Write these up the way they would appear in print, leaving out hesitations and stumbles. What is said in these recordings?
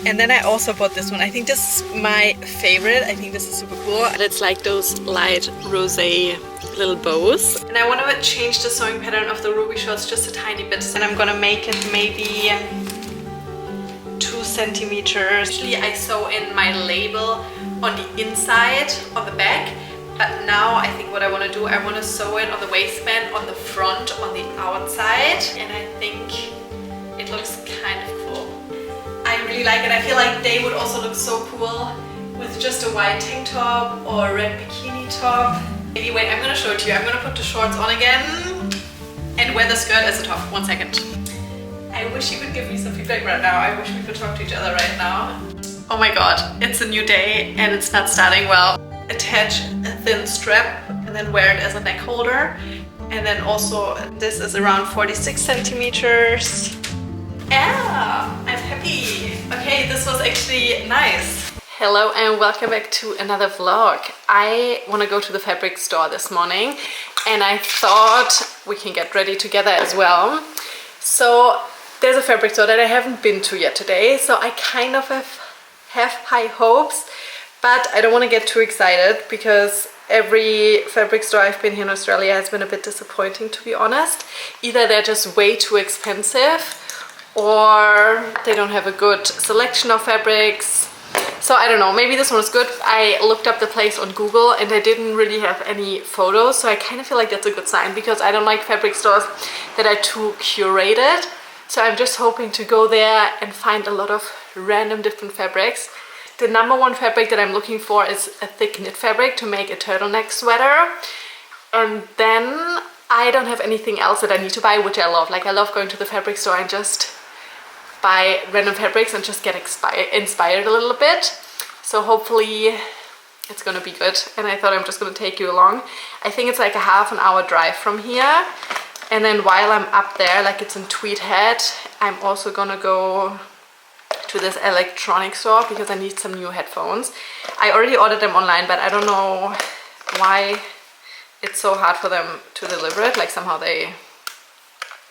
And then I also bought this one. I think this is my favorite. I think this is super cool. And it's like those light rosé little bows. And I want to change the sewing pattern of the ruby shorts just a tiny bit. And I'm gonna make it maybe 2 centimeters. Usually I sew in my label on the inside, on the back. But now I think what I want to do, I want to sew it on the waistband, on the front, on the outside. And I think it looks kind of cool. I really like it. I feel like they would also look so cool with just a white tank top or a red bikini top. Maybe, wait, I'm gonna show it to you. I'm gonna put the shorts on again and wear the skirt as a top. 1 second. I wish you could give me some feedback right now. I wish we could talk to each other right now. Oh my god, it's a new day and it's not starting well. Attach a thin strap and then wear it as a neck holder. And then also this is around 46 centimeters. Yeah, I'm happy. Okay, this was actually nice. Hello and welcome back to another vlog. I want to go to the fabric store this morning and I thought we can get ready together as well. So there's a fabric store that I haven't been to yet today, so I kind of have high hopes, but I don't want to get too excited because every fabric store I've been here in Australia has been a bit disappointing, to be honest. Either they're just way too expensive or they don't have a good selection of fabrics. So I don't know, maybe this one was good. I looked up the place on Google and they didn't really have any photos, so I kind of feel like that's a good sign because I don't like fabric stores that are too curated. So I'm just hoping to go there and find a lot of random different fabrics. The number one fabric that I'm looking for is a thick knit fabric to make a turtleneck sweater. And then I don't have anything else that I need to buy, which I love. Like I love going to the fabric store and just buy random fabrics and just get inspired a little bit. So hopefully it's gonna be good. And I thought I'm just gonna take you along. I think it's like a half an hour drive from here. And then while I'm up there, like it's in Tweed Head, I'm also gonna go to this electronic store because I need some new headphones. I already ordered them online, but I don't know why it's so hard for them to deliver it. Like somehow they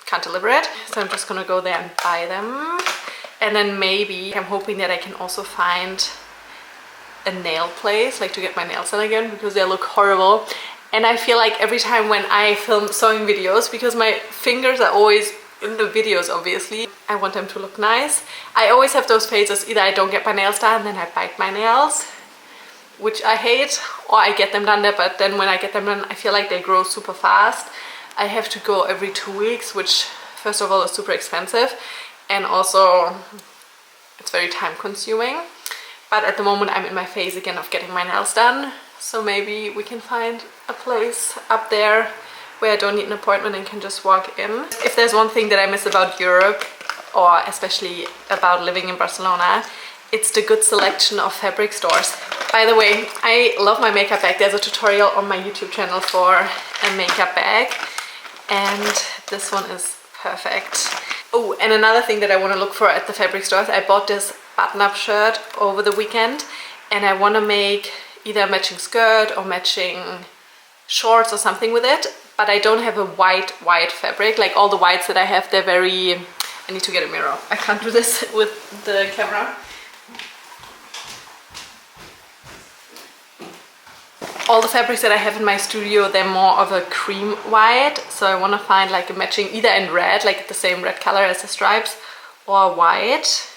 can't deliver it. So I'm just gonna go there and buy them. And then maybe I'm hoping that I can also find a nail place, like to get my nails done again because they look horrible. And I feel like every time when I film sewing videos, because my fingers are always in the videos obviously, I want them to look nice. I always have those phases, either I don't get my nails done, then I bite my nails, which I hate, or I get them done there, but then when I get them done, I feel like they grow super fast. I have to go every 2 weeks, which first of all is super expensive, and also it's very time consuming. But at the moment I'm in my phase again of getting my nails done, so maybe we can find a place up there where I don't need an appointment and can just walk in. If there's one thing that I miss about Europe, or especially about living in Barcelona, it's the good selection of fabric stores. By the way, I love my makeup bag. There's a tutorial on my YouTube channel for a makeup bag, and this one is perfect. Oh, and another thing that I want to look for at the fabric stores, I bought this button-up shirt over the weekend, and I want to make either a matching skirt or matching shorts or something with it, but I don't have a white fabric. Like all the whites that I have, they're very... I need to get a mirror. I can't do this with the camera. All the fabrics that I have in my studio, they're more of a cream white, so I want to find like a matching either in red, like the same red color as the stripes, or white.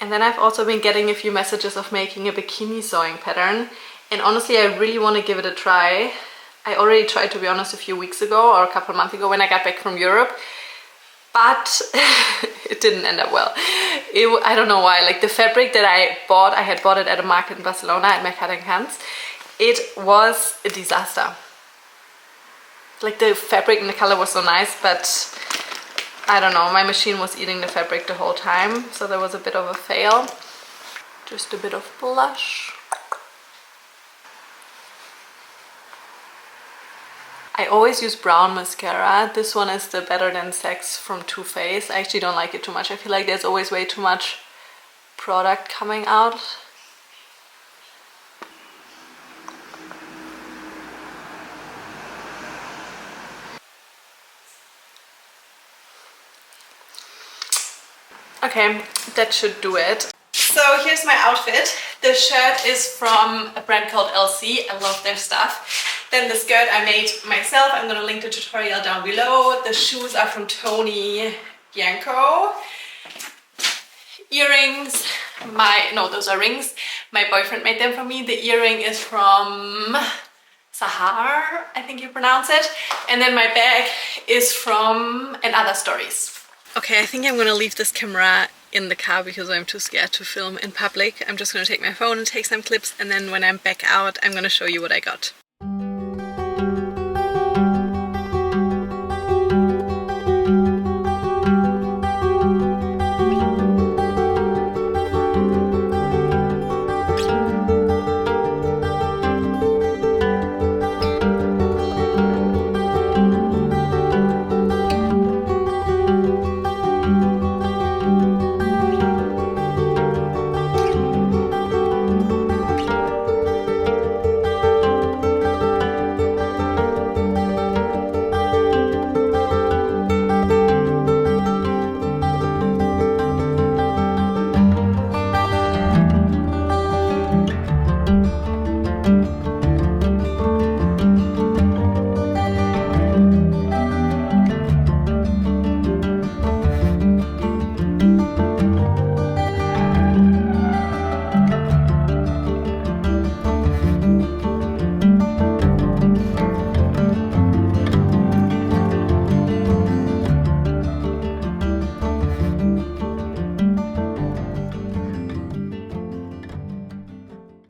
And then I've also been getting a few messages of making a bikini sewing pattern, and honestly I really want to give it a try. I already tried, to be honest, a few weeks ago or a couple of months ago when I got back from Europe, but it didn't end up well. I don't know why. Like the fabric that I bought, I had bought it at a market in Barcelona at Mercat and Hans. It was a disaster. Like the fabric and the color was so nice, but I don't know, my machine was eating the fabric the whole time, so there was a bit of a fail. Just a bit of blush. I always use brown mascara. This one is the Better Than Sex from Too Faced. I actually don't like it too much. I feel like there's always way too much product coming out. Okay, that should do it. So here's my outfit. The shirt is from a brand called LC. I love their stuff. Then the skirt I made myself. I'm gonna link the tutorial down below. The shoes are from Tony Bianco. Earrings, no, those are rings. My boyfriend made them for me. The earring is from Sahar, I think you pronounce it. And then my bag is from Another Stories. Okay, I think I'm gonna leave this camera in the car because I'm too scared to film in public. I'm just gonna take my phone and take some clips, and then when I'm back out, I'm gonna show you what I got.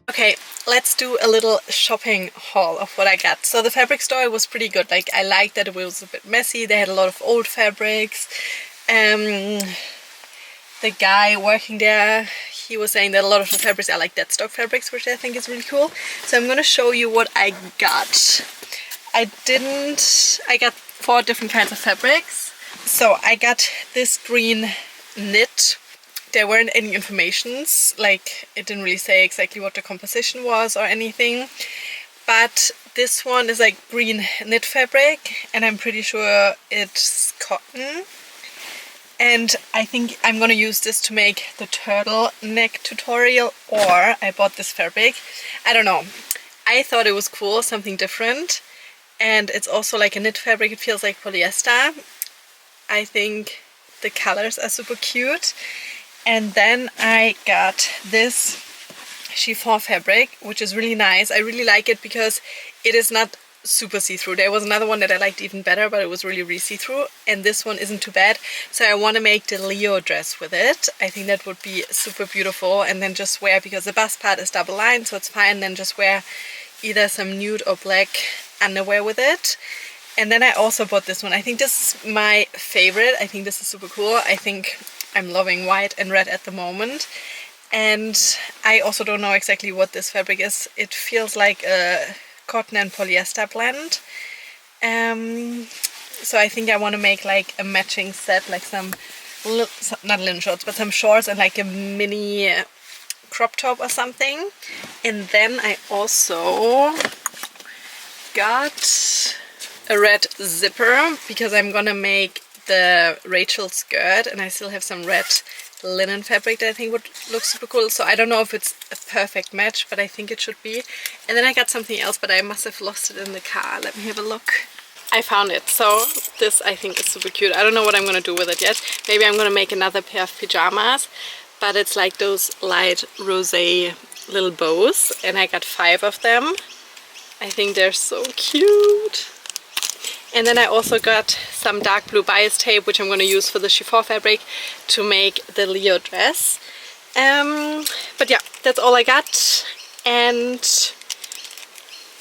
Okay, let's do a little shopping haul of what I got. So the fabric store was pretty good. Like, I liked that it was a bit messy. They had a lot of old fabrics. The guy working there, he was saying that a lot of the fabrics are like dead stock fabrics, which I think is really cool. So I'm gonna show you what I got. I got 4 different kinds of fabrics. So I got this green knit. There weren't any informations, like it didn't really say exactly what the composition was or anything. But this one is like green knit fabric, and I'm pretty sure it's cotton. And I think I'm gonna use this to make the turtleneck tutorial, or I bought this fabric. I don't know. I thought it was cool, something different. And it's also like a knit fabric, it feels like polyester. I think the colors are super cute. And then I got this chiffon fabric, which is really nice. I really like it because it is not super see-through. There was another one that I liked even better, but it was really see-through, and this one isn't too bad. So I want to make the Leo dress with it. I think that would be super beautiful, and then just wear, because the bust part is double lined, so it's fine, then just wear either some nude or black underwear with it. And then I also bought this one. I think this is my favorite. I think this is super cool. I think I'm loving white and red at the moment. And I also don't know exactly what this fabric is. It feels like a cotton and polyester blend. So I think I want to make like a matching set, like some, not linen shorts, but some shorts and like a mini crop top or something. And then I also got a red zipper because I'm gonna make the Rachel skirt, and I still have some red linen fabric that I think would look super cool. So I don't know if it's a perfect match, but I think it should be. And then I got something else, but I must have lost it in the car. Let me have a look. I found it. So this I think is super cute. I don't know what I'm gonna do with it yet. Maybe I'm gonna make another pair of pajamas, but it's like those light rosé little bows, and I got 5 of them. I think they're so cute. And then I also got some dark blue bias tape, which I'm going to use for the chiffon fabric to make the Leo dress. But yeah, that's all I got. And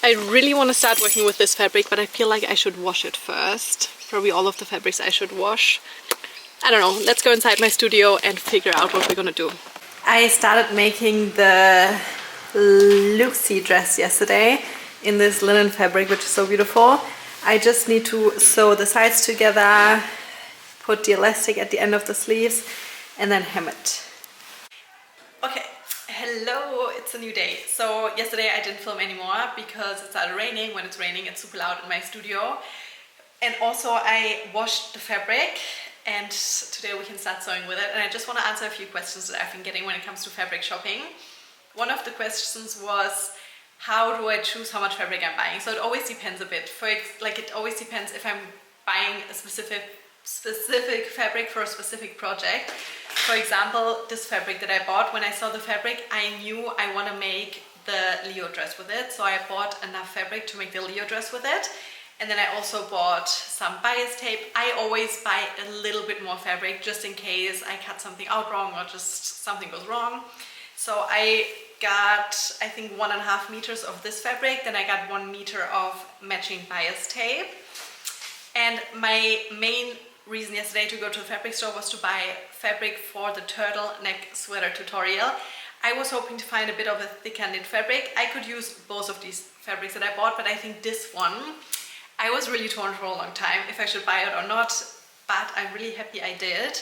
I really want to start working with this fabric, but I feel like I should wash it first. Probably all of the fabrics I should wash. I don't know. Let's go inside my studio and figure out what we're going to do. I started making the Luxie dress yesterday in this linen fabric, which is so beautiful. I just need to sew the sides together, put the elastic at the end of the sleeves, and then hem it. Okay, hello, it's a new day. So yesterday I didn't film anymore because it started raining. When it's raining, it's super loud in my studio. And also I washed the fabric, and today we can start sewing with it. And I just want to answer a few questions that I've been getting when it comes to fabric shopping. One of the questions was, how do I choose how much fabric I'm buying? So it always depends a bit. It always depends if I'm buying a specific fabric for a specific project. For example, this fabric that I bought, when I saw the fabric, I knew I want to make the Leo dress with it. So I bought enough fabric to make the Leo dress with it. And then I also bought some bias tape. I always buy a little bit more fabric just in case I cut something out wrong or just something goes wrong. So I got, I think, 1.5 meters of this fabric. Then I got 1 meter of matching bias tape. And my main reason yesterday to go to the fabric store was to buy fabric for the turtleneck sweater tutorial. I was hoping to find a bit of a thicker knit fabric. I could use both of these fabrics that I bought, but I think this one, I was really torn for a long time if I should buy it or not, but I'm really happy I did.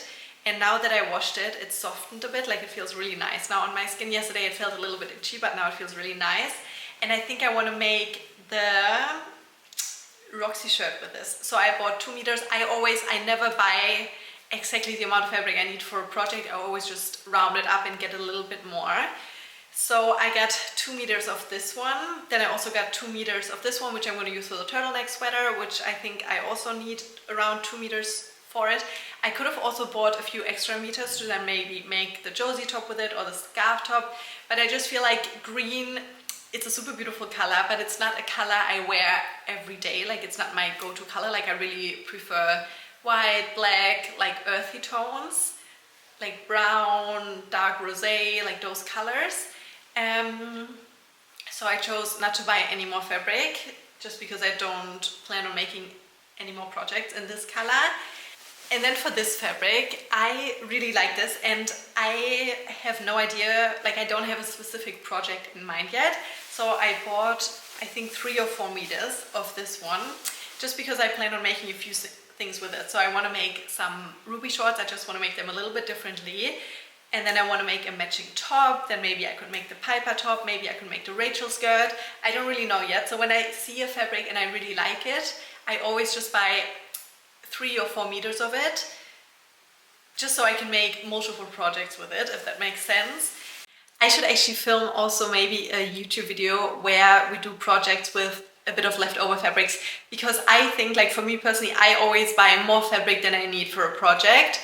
And now that I washed it, it's softened a bit, like it feels really nice. Now on my skin yesterday it felt a little bit itchy, but now it feels really nice. And I think I want to make the Roxy shirt with this. So I bought 2 meters. I never buy exactly the amount of fabric I need for a project. I always just round it up and get a little bit more. So I got 2 meters of this one. Then I also got 2 meters of this one, which I'm going to use for the turtleneck sweater, which I think I also need around 2 meters for it. I could have also bought a few extra meters to then maybe make the Josie top with it or the scarf top, but I just feel like green, it's a super beautiful color, but it's not a color I wear every day. Like, it's not my go-to color. Like, I really prefer white, black, like earthy tones, like brown, dark rosé, like those colors. So I chose not to buy any more fabric just because I don't plan on making any more projects in this color. And then for this fabric, I really like this, and I have no idea, like I don't have a specific project in mind yet. So I bought, I think, 3 or 4 meters of this one, just because I plan on making a few things with it. So I want to make some ruby shorts. I just want to make them a little bit differently. And then I want to make a matching top. Then maybe I could make the Piper top. Maybe I could make the Rachel skirt. I don't really know yet. So when I see a fabric and I really like it, I always just buy 3 or 4 meters of it, just so I can make multiple projects with it, if that makes sense. I should actually film also maybe a YouTube video where we do projects with a bit of leftover fabrics, because I think, like, for me personally, I always buy more fabric than I need for a project,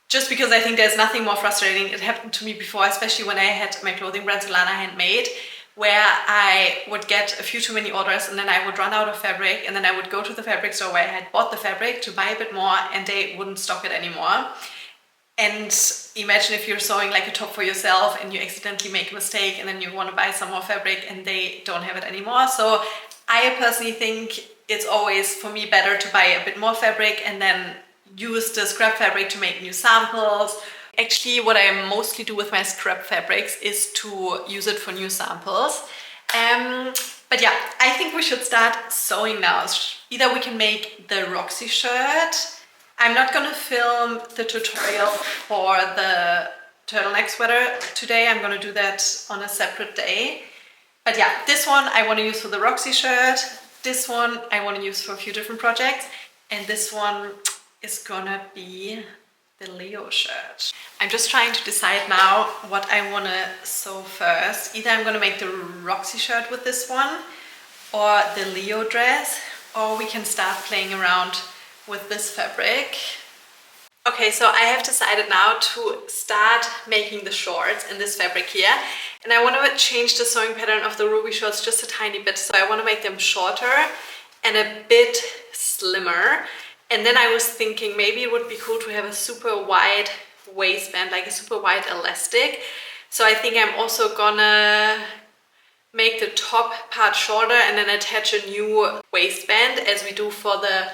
just because I think there's nothing more frustrating. It happened to me before, especially when I had my clothing brand Solana Handmade, where I would get a few too many orders and then I would run out of fabric, and then I would go to the fabric store where I had bought the fabric to buy a bit more, and they wouldn't stock it anymore. And imagine if you're sewing like a top for yourself and you accidentally make a mistake and then you want to buy some more fabric and they don't have it anymore. So I personally think it's always, for me, better to buy a bit more fabric and then use the scrap fabric to make new samples. Actually, what I mostly do with my scrap fabrics is to use it for new samples. But yeah, I think we should start sewing now. Either we can make the Roxy shirt. I'm not gonna film the tutorial for the turtleneck sweater today. I'm gonna do that on a separate day. But yeah, this one I want to use for the Roxy shirt. This one I want to use for a few different projects. And this one is gonna be the Leo shirt. I'm just trying to decide now what I want to sew first. Either I'm gonna make the Roxy shirt with this one or the Leo dress, or we can start playing around with this fabric. Okay, so I have decided now to start making the shorts in this fabric here, and I want to change the sewing pattern of the ruby shorts just a tiny bit. So I want to make them shorter and a bit slimmer. And then I was thinking maybe it would be cool to have a super wide waistband, like a super wide elastic. So I think I'm also gonna make the top part shorter and then attach a new waistband as we do for the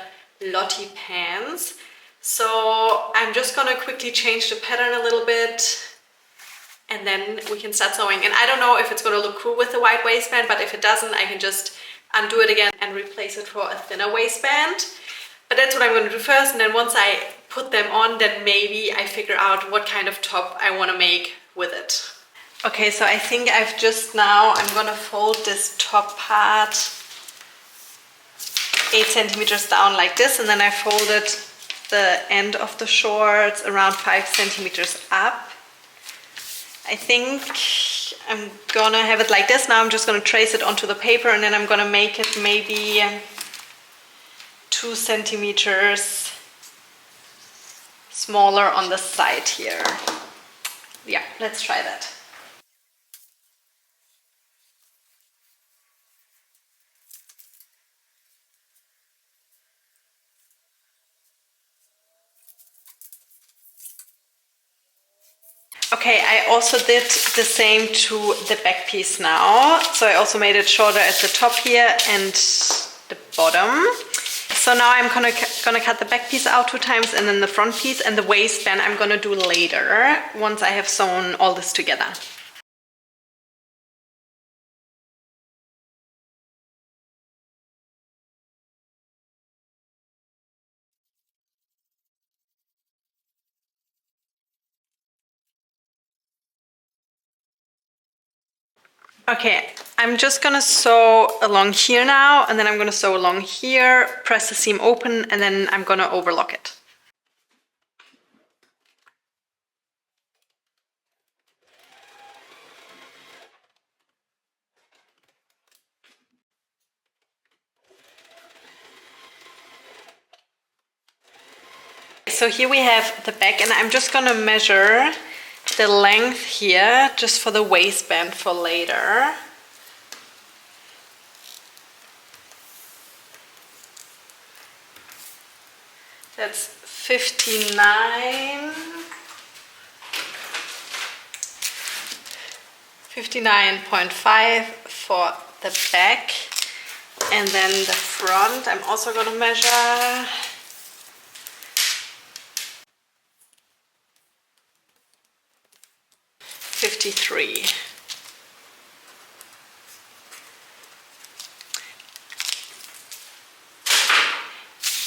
Lottie pants. So I'm just gonna quickly change the pattern a little bit and then we can start sewing. And I don't know if it's gonna look cool with the wide waistband, but if it doesn't, I can just undo it again and replace it for a thinner waistband. But that's what I'm gonna do first, and then once I put them on, then maybe I figure out what kind of top I wanna make with it. Okay, so I think I've just now, I'm gonna fold this top part 8 centimeters down like this, and then I fold it the end of the shorts around 5 centimeters up. I think I'm gonna have it like this. Now I'm just gonna trace it onto the paper, and then I'm gonna make it maybe 2 centimeters smaller on the side here. Yeah, let's try that. Okay, I also did the same to the back piece now. So I also made it shorter at the top here and the bottom. So now I'm gonna cut the back piece out 2 times, and then the front piece, and the waistband I'm gonna do later once I have sewn all this together. Okay, I'm just gonna sew along here now, and then I'm gonna sew along here, press the seam open, and then I'm gonna overlock it. So here we have the back, and I'm just gonna measure the length here just for the waistband for later. That's 59.5 for the back, and then the front I'm also going to measure. $53.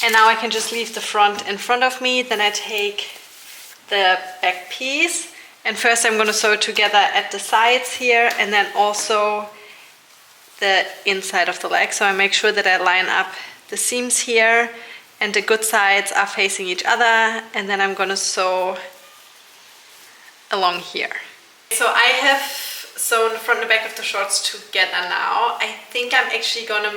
And now I can just leave the front in front of me. Then I take the back piece, and first I'm going to sew it together at the sides here, and then also the inside of the leg. So I make sure that I line up the seams here and the good sides are facing each other, and then I'm going to sew along here. So I have sewn the front and the back of the shorts together now. I think I'm actually gonna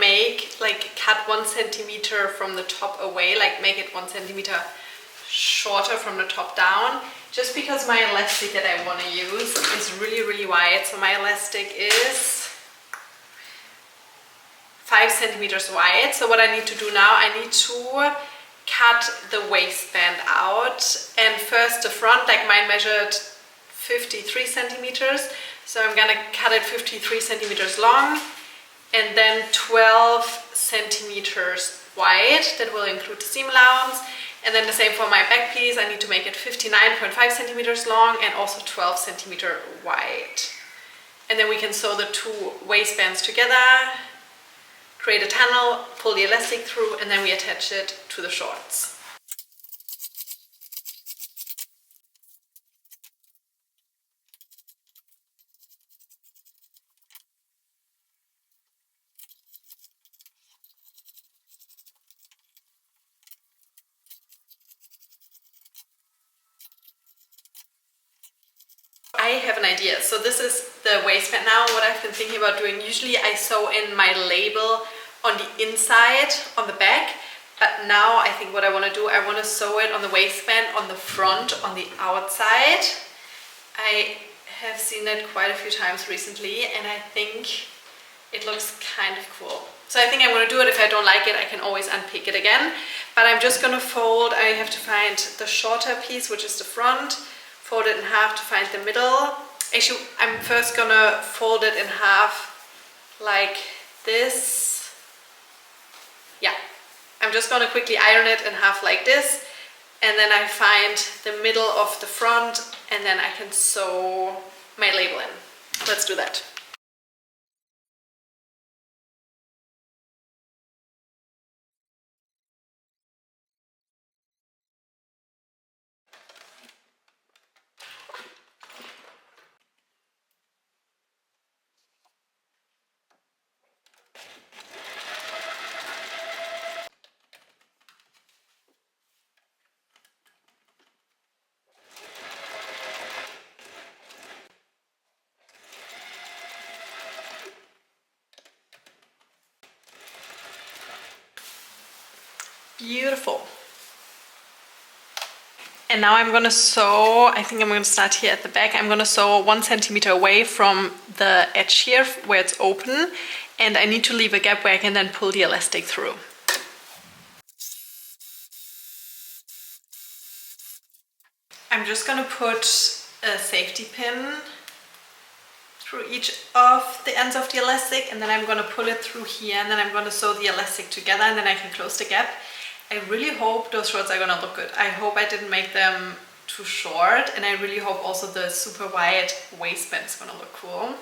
cut 1 centimeter from the top away, make it 1 centimeter shorter from the top down, just because my elastic that I want to use is really, really wide. So my elastic is 5 centimeters wide. So what I need to do now, I need to cut the waistband out, and first the front, mine measured 53 centimeters. So I'm gonna cut it 53 centimeters long and then 12 centimeters wide. That will include the seam allowance. And then the same for my back piece. I need to make it 59.5 centimeters long and also 12 centimeter wide. And then we can sew the 2 waistbands together, create a tunnel, pull the elastic through, and then we attach it to the shorts. I have an idea. So this is the waistband now. What I've been thinking about doing, usually I sew in my label on the inside, on the back, but now I think what I want to do, I want to sew it on the waistband, on the front, on the outside. I have seen that quite a few times recently, and I think it looks kind of cool. So I think I'm going to do it. If I don't like it, I can always unpick it again. But I'm just going to fold. I have to find the shorter piece, which is the front, fold it in half to find the middle. Actually, I'm first going to fold it in half like this. Yeah, I'm just going to quickly iron it in half like this. And then I find the middle of the front, and then I can sew my label in. Let's do that. Beautiful. And now I'm gonna sew, I think I'm gonna start here at the back. I'm gonna sew 1 centimeter away from the edge here where it's open. And I need to leave a gap where I can then pull the elastic through. I'm just gonna put a safety pin through each of the ends of the elastic, and then I'm gonna pull it through here, and then I'm gonna sew the elastic together, and then I can close the gap. I really hope those shorts are gonna look good. I hope I didn't make them too short, and I really hope also the super wide waistband is gonna look cool.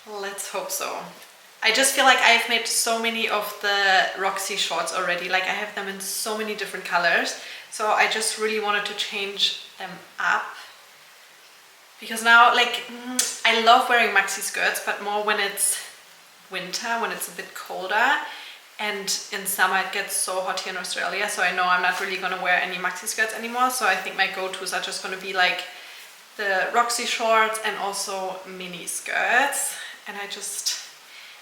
Let's hope so. I just feel like I've made so many of the Roxy shorts already. Like I have them in so many different colors. So I just really wanted to change them up. Because now, like, I love wearing maxi skirts, but more when it's winter, when it's a bit colder. And in summer it gets so hot here in Australia, so I know I'm not really gonna wear any maxi skirts anymore. So I think my go-tos are just gonna be like the Roxy shorts and also mini skirts. And I just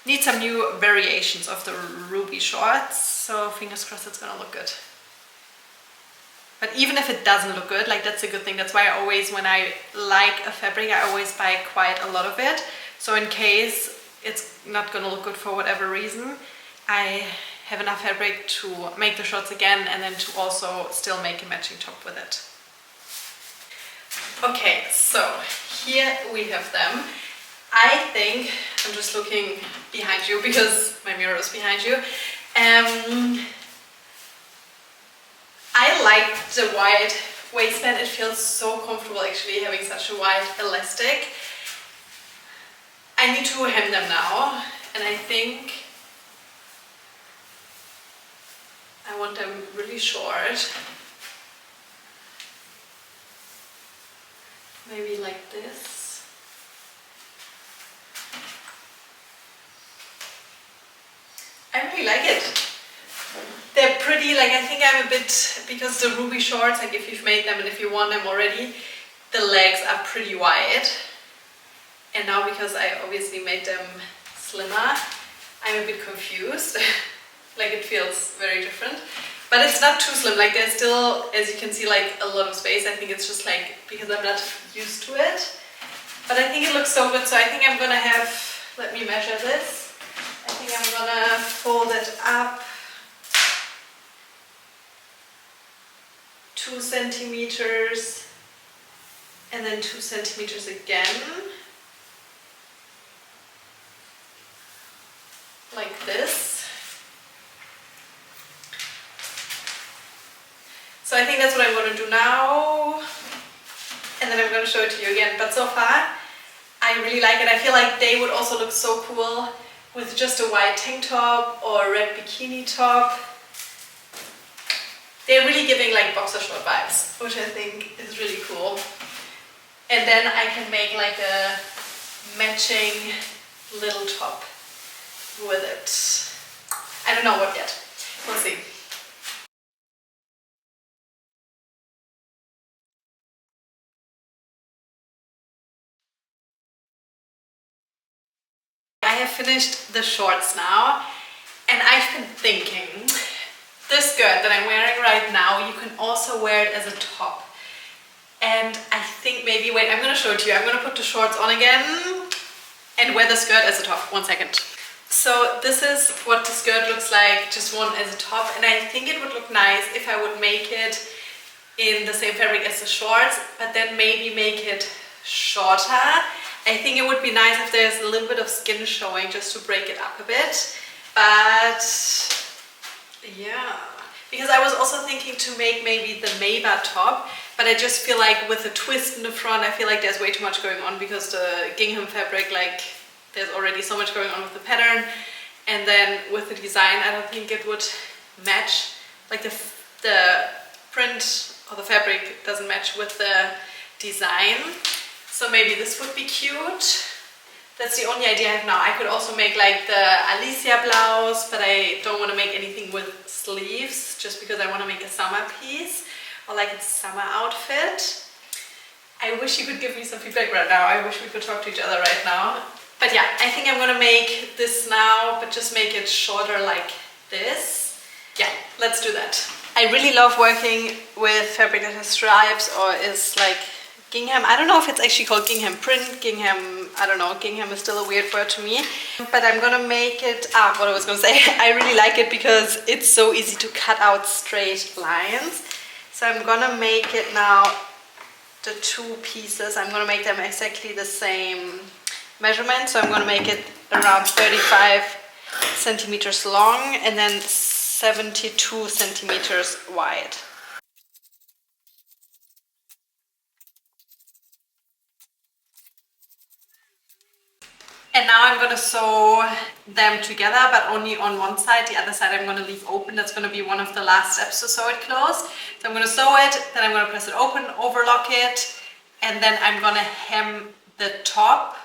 need some new variations of the ruby shorts. So fingers crossed it's gonna look good. But even if it doesn't look good, like that's a good thing. That's why I always, when I like a fabric, I always buy quite a lot of it. So in case it's not gonna look good for whatever reason, I have enough fabric to make the shorts again and then to also still make a matching top with it. Okay, so here we have them. I think, I'm just looking behind you because my mirror is behind you. I like the wide waistband. It feels so comfortable actually having such a wide elastic. I need to hem them now, and I think I want them really short. Maybe like this. I really like it. They're pretty, like I think I'm a bit, because the ruby shorts, like if you've made them and if you want them already, the legs are pretty wide. And now because I obviously made them slimmer, I'm a bit confused. Like it feels very different. But it's not too slim, like there's still, as you can see, like a lot of space. I think it's just like, because I'm not used to it. But I think it looks so good, so I think I'm gonna have, let me measure this. I think I'm gonna fold it up 2 centimeters and then 2 centimeters again. Like this. So I think that's what I'm going to do now, and then I'm going to show it to you again. But so far, I really like it. I feel like they would also look so cool with just a white tank top or a red bikini top. They're really giving like boxer short vibes, which I think is really cool. And then I can make like a matching little top with it. I don't know what yet. We'll see. I have finished the shorts now, and I've been thinking, this skirt that I'm wearing right now, you can also wear it as a top. And I think maybe, wait, I'm gonna show it to you. I'm gonna put the shorts on again and wear the skirt as a top. 1 second. So this is what the skirt looks like, just one as a top. And I think it would look nice if I would make it in the same fabric as the shorts, but then maybe make it shorter. I think it would be nice if there's a little bit of skin showing just to break it up a bit. But yeah, because I was also thinking to make maybe the Maybach top, but I just feel like with the twist in the front, I feel like there's way too much going on because the gingham fabric, like there's already so much going on with the pattern. And then with the design, I don't think it would match, like the print or the fabric doesn't match with the design. So maybe this would be cute. That's the only idea I have now. I could also make like the Alicia blouse, but I don't want to make anything with sleeves just because I want to make a summer piece or like a summer outfit. I wish you could give me some feedback right now. I wish we could talk to each other right now. But yeah, I think I'm gonna make this now, but just make it shorter like this. Yeah, let's do that. I really love working with fabric that has stripes or is like gingham. I don't know if it's actually called gingham print, gingham, I don't know, gingham is still a weird word to me. But I'm gonna make it, what I was gonna say, I really like it because it's so easy to cut out straight lines. So I'm gonna make it now, the two pieces, I'm gonna make them exactly the same measurement. So I'm gonna make it around 35 centimeters long and then 72 centimeters wide. And now I'm gonna sew them together, but only on one side. The other side I'm gonna leave open. That's gonna be one of the last steps to sew it closed. So I'm gonna sew it, then I'm gonna press it open, overlock it, and then I'm gonna hem the top.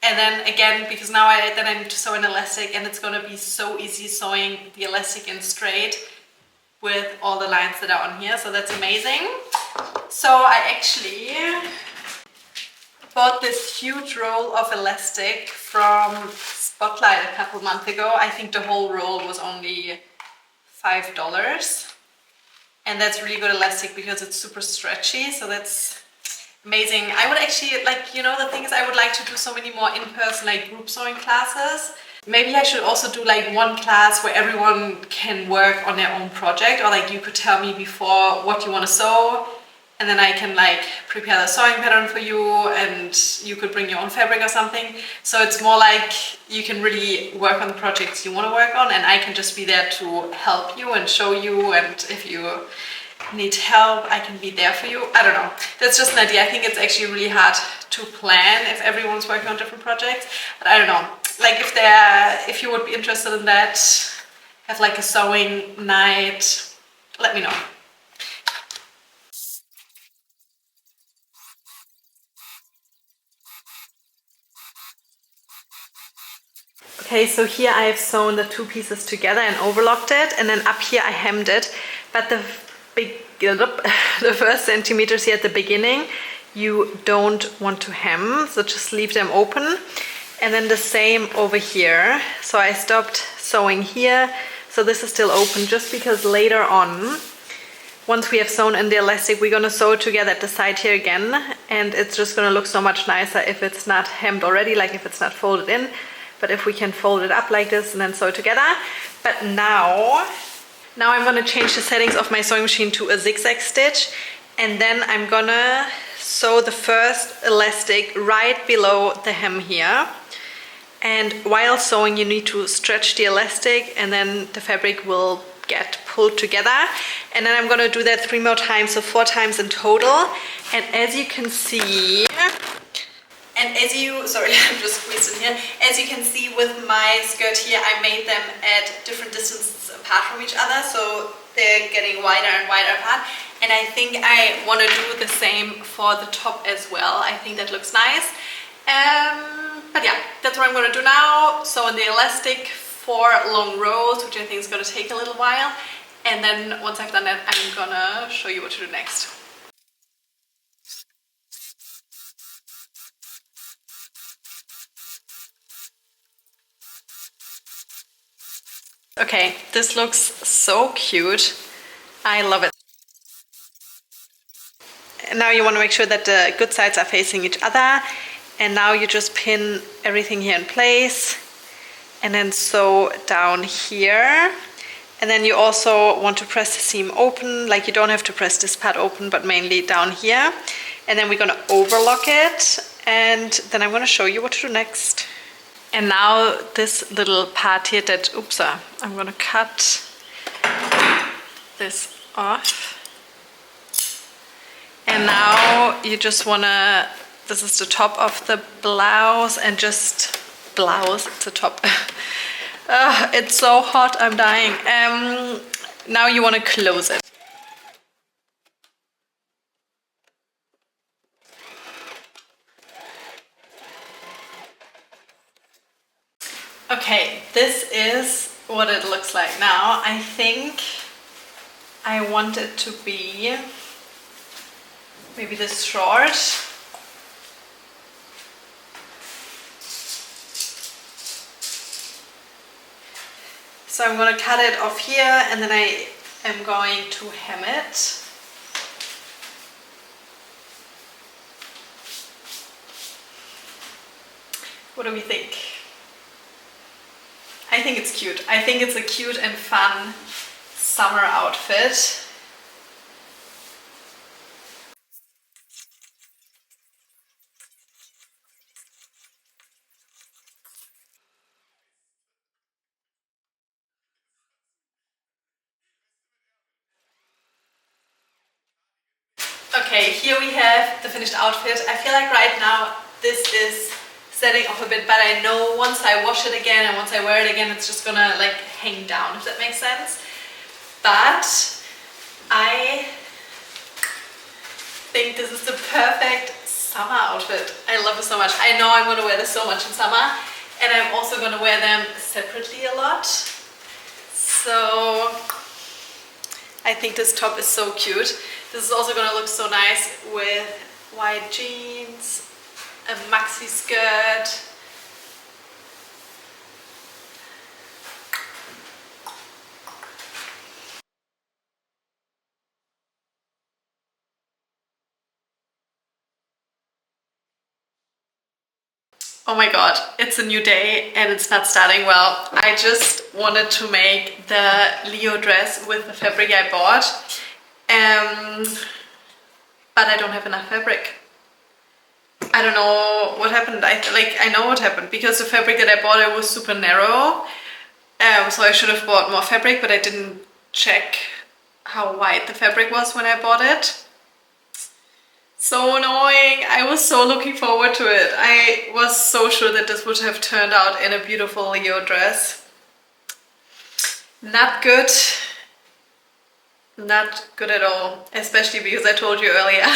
And then again, because now I need to sew an elastic, and it's gonna be so easy sewing the elastic in straight with all the lines that are on here. So that's amazing. So I actually bought this huge roll of elastic from Spotlight a couple months ago. I think the whole roll was only $5. And that's really good elastic because it's super stretchy. So that's amazing. I would actually, like, you know, the thing is I would like to do so many more in-person like group sewing classes. Maybe I should also do like one class where everyone can work on their own project, or like you could tell me before what you want to sew, and then I can like prepare the sewing pattern for you, and you could bring your own fabric or something. So it's more like you can really work on the projects you want to work on, and I can just be there to help you and show you, and if you need help, I can be there for you. I don't know. That's just an idea. I think it's actually really hard to plan if everyone's working on different projects, but I don't know. Like if you would be interested in that, have like a sewing night, let me know. Okay, so here I have sewn the two pieces together and overlocked it, and then up here I hemmed it, but the first centimeters here at the beginning you don't want to hem, so just leave them open. And then the same over here. So I stopped sewing here, so this is still open, just because later on, once we have sewn in the elastic, we're gonna sew it together at the side here again, and it's just gonna look so much nicer if it's not hemmed already, like if it's not folded in. But if we can fold it up like this and then sew it together. But now I'm gonna change the settings of my sewing machine to a zigzag stitch, and then I'm gonna sew the first elastic right below the hem here. And while sewing, you need to stretch the elastic, and then the fabric will get pulled together. And then I'm gonna do that 3 more times, so 4 times in total. And as you can see, sorry, I'm just squeezed in here. As you can see with my skirt here, I made them at different distances apart from each other, so they're getting wider and wider apart. And I think I want to do the same for the top as well. I think that looks nice. But yeah, that's what I'm going to do now. So in the elastic, 4 long rows, which I think is going to take a little while. And then once I've done that, I'm going to show you what to do next. Okay, this looks so cute. I love it. And now you want to make sure that the good sides are facing each other. And now you just pin everything here in place and then sew down here. And then you also want to press the seam open, like you don't have to press this part open, but mainly down here. And then we're going to overlock it, and then I'm going to show you what to do next. And now this little part here that, I'm going to cut this off. And now you just want to, this is the top of the blouse, and just blouse, it's the top. It's so hot, I'm dying. Now you want to close it. Okay, this is what it looks like now. I think I want it to be maybe this short. So I'm gonna cut it off here and then I am going to hem it. What do we think? I think it's cute. I think it's a cute and fun summer outfit. Okay, here we have the finished outfit. I feel like right now this is setting off a bit, but I know once I wash it again and once I wear it again, it's just gonna like hang down, if that makes sense. But I think this is the perfect summer outfit. I love it so much. I know I'm gonna wear this so much in summer, and I'm also gonna wear them separately a lot. So I think this top is so cute. This is also gonna look so nice with white jeans, a maxi skirt. Oh my god, it's a new day and it's not starting well. I just wanted to make the Leo dress with the fabric I bought, but I don't have enough fabric. I don't know what happened. I know what happened because the fabric that I bought, it was super narrow, so I should have bought more fabric, but I didn't check how wide the fabric was when I bought it. So annoying. I was so looking forward to it. I was so sure that this would have turned out in a beautiful Leo dress. Not good. Not good at all. Especially because I told you earlier,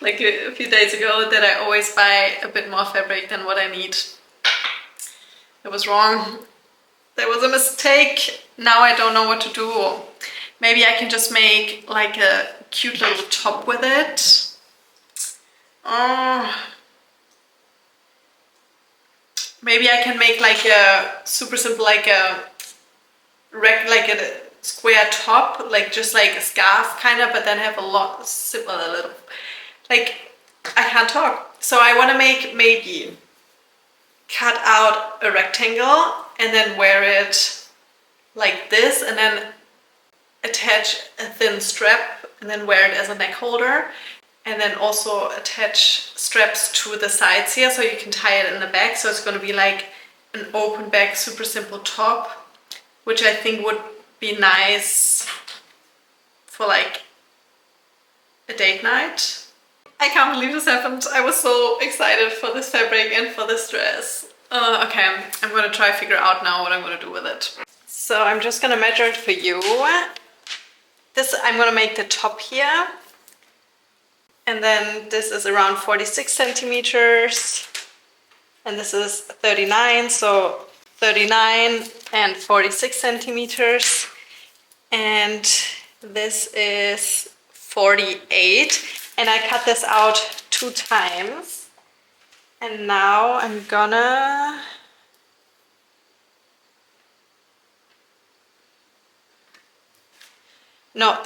like a few days ago, that I always buy a bit more fabric than what I need. That was wrong. That was a mistake. Now I don't know what to do. Maybe I can just make like a cute little top with it. Maybe I can make like a super simple, like a square top, like just like a scarf kind of, but then have a little, like, I can't talk. So I want to make, maybe cut out a rectangle and then wear it like this, and then attach a thin strap and then wear it as a neck holder. And then also attach straps to the sides here so you can tie it in the back. So it's going to be like an open back, super simple top, which I think would be nice for like a date night. I can't believe this happened. I was so excited for this fabric and for this dress. Okay, I'm going to try to figure out now what I'm going to do with it. So I'm just going to measure it for you. I'm going to make the top here. And then this is around 46 centimeters, and this is 39, so 39 and 46 centimeters, and this is 48, and I cut this out 2 times, and now I'm gonna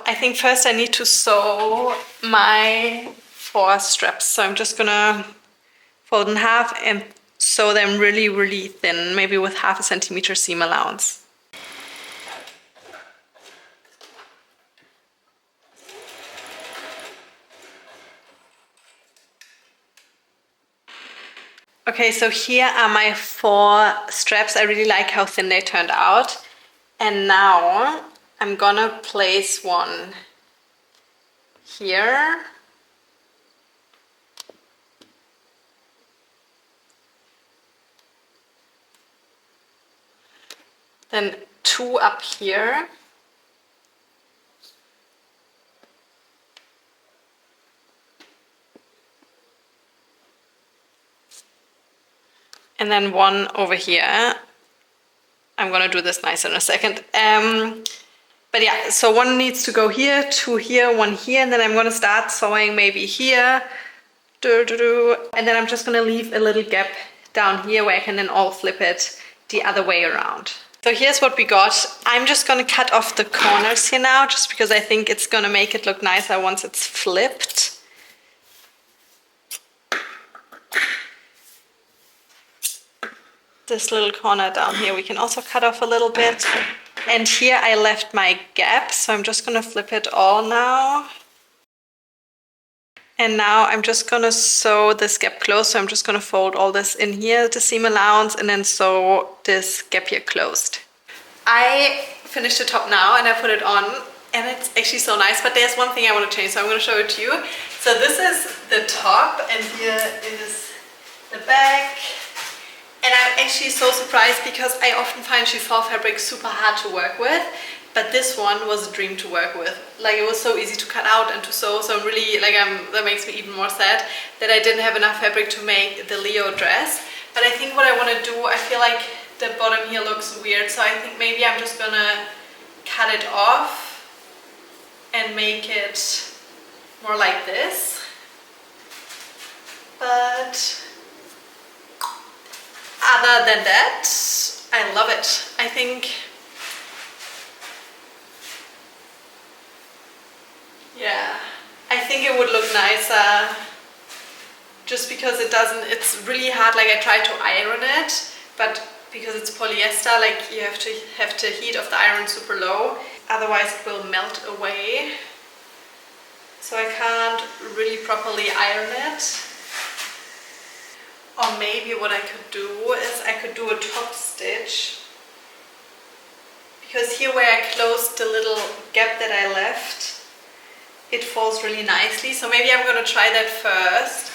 I think first I need to sew my 4 straps. So I'm just gonna fold in half and sew them really, really thin, maybe with 0.5 centimeter seam allowance. Okay, so here are my 4 straps. I really like how thin they turned out. And now I'm gonna place one here. Then 2 up here. And then 1 over here. I'm gonna do this nicer in a second. But yeah, so 1 needs to go here, 2 here, 1 here, and then I'm gonna start sewing maybe here. And then I'm just gonna leave a little gap down here where I can then all flip it the other way around. So here's what we got. I'm just gonna cut off the corners here now, just because I think it's gonna make it look nicer once it's flipped. This little corner down here we can also cut off a little bit. And here I left my gap, so I'm just gonna flip it all now. And now I'm just gonna sew this gap closed. So I'm just gonna fold all this in here, the seam allowance, and then sew this gap here closed. I finished the top now and I put it on, and it's actually so nice, but there's one thing I want to change, so I'm going to show it to you. So this is the top, and here is the back. And I'm actually so surprised because I often find chiffon fabric super hard to work with, but this one was a dream to work with. Like, it was so easy to cut out and to sew, so I'm really, like, that makes me even more sad that I didn't have enough fabric to make the Leo dress. But I think what I want to do, I feel like the bottom here looks weird, so I think maybe I'm just gonna cut it off and make it more like this. But other than that, I love it. I think, yeah, I think it would look nicer just because it doesn't, it's really hard. Like, I tried to iron it, but because it's polyester, like, you have to heat of the iron super low, otherwise it will melt away. So I can't really properly iron it. Or maybe what I could do is I could do a top stitch, because here where I closed the little gap that I left, it falls really nicely. So maybe I'm gonna try that first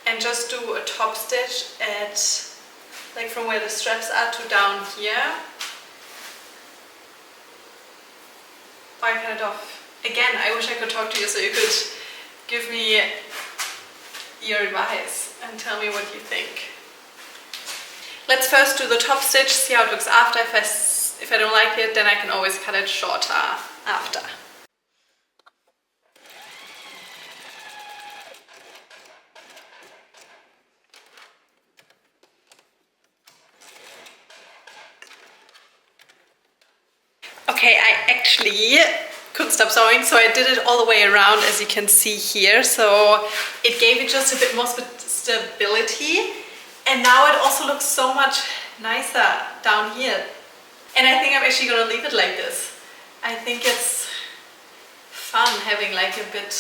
and just do a top stitch at, like, from where the straps are to down here. Or I cut it off. Again, I wish I could talk to you so you could give me your advice and tell me what you think. Let's first do the top stitch, see how it looks after. If I don't like it, then I can always cut it shorter after. Okay, I actually couldn't stop sewing, so I did it all the way around, as you can see here. So it gave it just a bit more stability, and now it also looks so much nicer down here. And I think I'm actually gonna leave it like this. I think it's fun having like a bit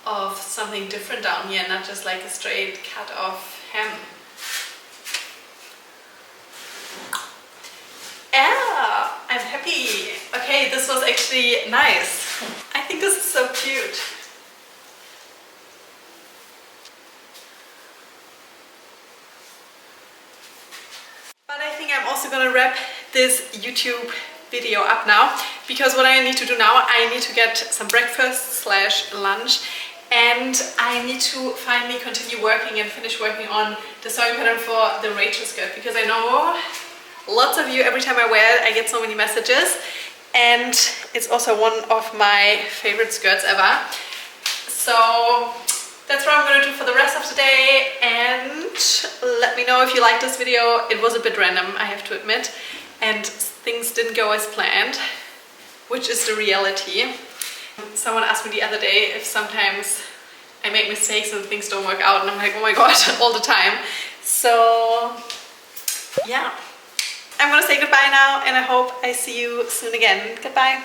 of something different down here, not just like a straight cut off hem. Yeah, I'm happy. Okay, this was actually nice. I think this is so cute. But I think I'm also gonna wrap this YouTube video up now, because what I need to do now, I need to get some breakfast / lunch, and I need to finally continue working and finish working on the sewing pattern for the Rachel skirt, because I know lots of you, every time I wear it, I get so many messages, and it's also one of my favorite skirts ever. So that's what I'm going to do for the rest of the day, and let me know if you like this video. It was a bit random, I have to admit, and things didn't go as planned, which is the reality. Someone asked me the other day if sometimes I make mistakes and things don't work out, and I'm like, oh my god, all the time. So yeah. I'm gonna say goodbye now, and I hope I see you soon again. Goodbye.